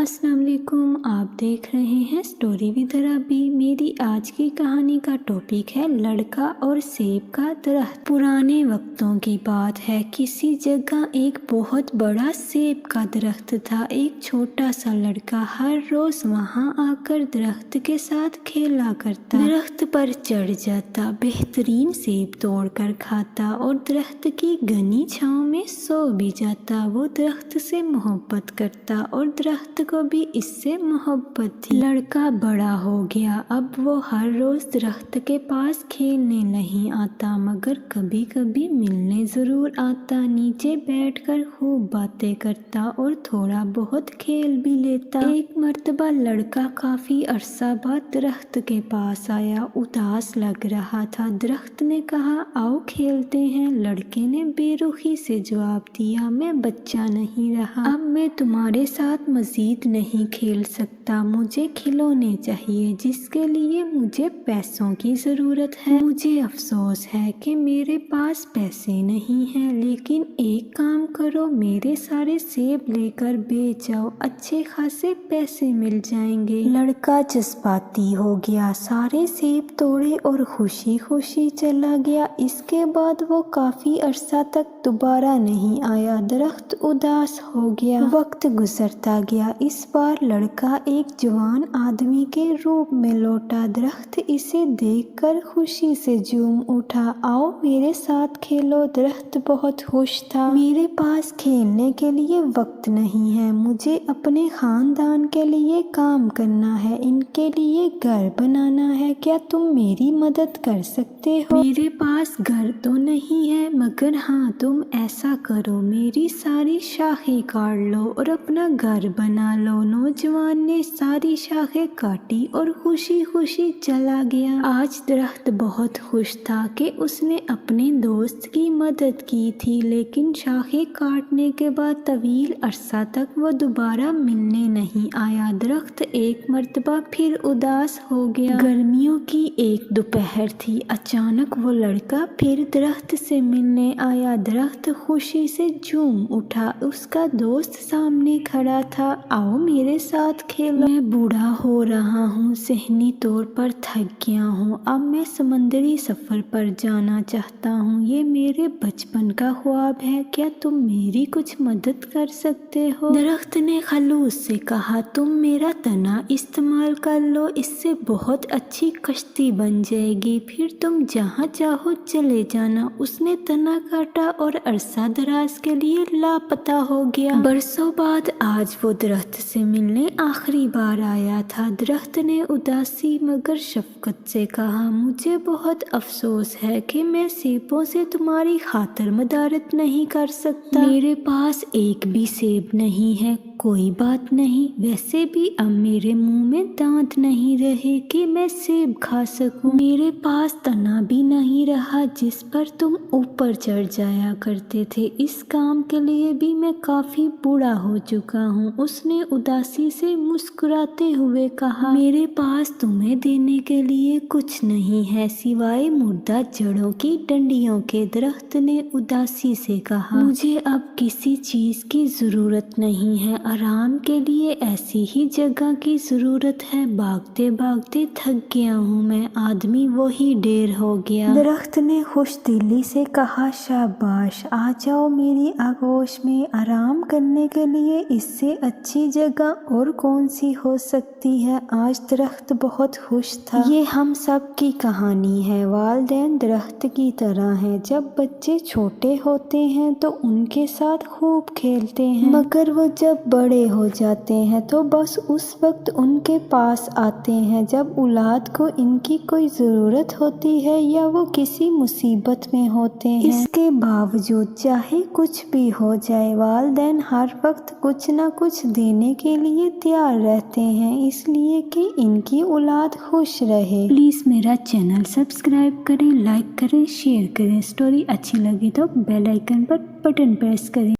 السلام علیکم، آپ دیکھ رہے ہیں اسٹوری ود رابی۔ میری آج کی کہانی کا ٹاپک ہے لڑکا اور سیب کا درخت۔ پرانے وقتوں کی بات ہے، کسی جگہ ایک بہت بڑا سیب کا درخت تھا۔ ایک چھوٹا سا لڑکا ہر روز وہاں آ کر درخت کے ساتھ کھیلا کرتا، درخت پر چڑھ جاتا، بہترین سیب توڑ کر کھاتا اور درخت کی گھنی چھاؤں میں سو بھی جاتا۔ وہ درخت سے محبت کرتا اور درخت کو بھی اس سے محبت تھی۔ لڑکا بڑا ہو گیا، اب وہ ہر روز درخت کے پاس کھیلنے نہیں آتا، مگر کبھی کبھی ملنے ضرور آتا۔ نیچے بیٹھ کر خوب باتیں کرتا اور تھوڑا بہت کھیل بھی لیتا۔ ایک مرتبہ لڑکا کافی عرصہ بعد درخت کے پاس آیا، اداس لگ رہا تھا۔ درخت نے کہا، آؤ کھیلتے ہیں۔ لڑکے نے بے رخی سے جواب دیا، میں بچہ نہیں رہا، اب میں تمہارے ساتھ مزید نہیں کھیل سکتا، مجھے کھلونے چاہیے جس کے لیے مجھے پیسوں کی ضرورت ہے۔ مجھے افسوس ہے کہ میرے پاس پیسے نہیں ہیں، لیکن ایک کام کرو، میرے سارے سیب لے کر بیچ جاؤ، اچھے خاصے پیسے مل جائیں گے۔ لڑکا جذباتی ہو گیا، سارے سیب توڑے اور خوشی خوشی چلا گیا۔ اس کے بعد وہ کافی عرصہ تک دوبارہ نہیں آیا۔ درخت اداس ہو گیا، وقت گزرتا گیا۔ اس بار لڑکا ایک جوان آدمی کے روپ میں لوٹا۔ درخت اسے دیکھ کر خوشی سے جھوم اٹھا، آؤ میرے ساتھ کھیلو۔ درخت بہت خوش تھا، میرے پاس کھیلنے کے لیے وقت نہیں ہے، مجھے اپنے خاندان کے لیے کام کرنا ہے، ان کے لیے گھر بنانا ہے، کیا تم میری مدد کر سکتے ہو؟ میرے پاس گھر تو نہیں ہے، مگر ہاں تم ایسا کرو، میری ساری شاخیں کاٹ لو اور اپنا گھر بنا لو۔ نوجوان نے ساری شاخیں کاٹی اور خوشی خوشی چلا گیا۔ آج درخت بہت خوش تھا کہ اس نے اپنے دوست کی مدد کی تھی، لیکن شاخیں کاٹنے کے بعد طویل عرصہ تک وہ دوبارہ ملنے نہیں آیا۔ درخت ایک مرتبہ پھر اداس ہو گیا۔ گرمیوں کی ایک دوپہر تھی، اچانک وہ لڑکا پھر درخت سے ملنے آیا۔ درخت خوشی سے جھوم اٹھا، اس کا دوست سامنے کھڑا تھا، آؤ میرے ساتھ کھیلو، میں بوڑھا ہو رہا ہوں، ذہنی طور پر تھک گیا ہوں، اب میں سمندری سفر پر جانا چاہتا ہوں، یہ میرے بچپن کا خواب ہے، کیا تم میری کچھ مدد کر سکتے ہو؟ درخت نے خلوص سے کہا، تم میرا تنا استعمال کر لو، اس سے بہت اچھی کشتی بن جائے گی، پھر تم جہاں چاہو چلے جانا۔ اس نے تنا کاٹا اور عرصہ دراز کے لیے لاپتہ ہو گیا۔ برسوں بعد آج وہ درخت سے ملنے آخری بار آیا تھا۔ درخت نے اداسی مگر شفقت سے کہا، مجھے بہت افسوس ہے کہ میں سیبوں سے تمہاری خاطر مدارت نہیں کر سکتا، میرے پاس ایک بھی سیب نہیں ہے۔ کوئی بات نہیں، ویسے بھی اب میرے منہ میں دانت نہیں رہے کہ میں سیب کھا سکوں، میرے پاس تنا بھی نہیں رہا جس پر تم اوپر چڑھ جایا کرتے تھے، اس کام کے لیے بھی میں کافی بوڑھا ہو چکا ہوں۔ اس نے اداسی سے مسکراتے ہوئے کہا، میرے پاس تمہیں دینے کے لیے کچھ نہیں ہے سوائے مردہ جڑوں کی ڈنڈیوں کے۔ درخت نے اداسی سے کہا، مجھے اب کسی چیز کی ضرورت نہیں ہے، آرام کے لیے ایسی ہی جگہ کی ضرورت ہے، بھاگتے بھاگتے تھک گیا ہوں میں، آدمی وہی ڈیر ہو گیا۔ درخت نے خوش دلی سے کہا، شاباش، آ جاؤ میری آغوش میں، آرام کرنے کے لیے اس سے اچھی جگہ اور کون سی ہو سکتی ہے۔ آج درخت بہت خوش تھا۔ یہ ہم سب کی کہانی ہے، والدین درخت کی طرح ہیں، جب بچے چھوٹے ہوتے ہیں تو ان کے ساتھ خوب کھیلتے ہیں، مگر وہ جب بڑے ہو جاتے ہیں تو بس اس وقت ان کے پاس آتے ہیں جب اولاد کو ان کی کوئی ضرورت ہوتی ہے یا وہ کسی مصیبت میں ہوتے ہیں۔ اس کے باوجود چاہے کچھ بھی ہو جائے، والدین ہر وقت کچھ نہ کچھ دینے کے لیے تیار رہتے ہیں، اس لیے کہ ان کی اولاد خوش رہے۔ پلیز میرا چینل سبسکرائب کریں، لائک کریں، شیئر کریں، اسٹوری اچھی لگی تو بیل آئیکن پر بٹن پریس کریں۔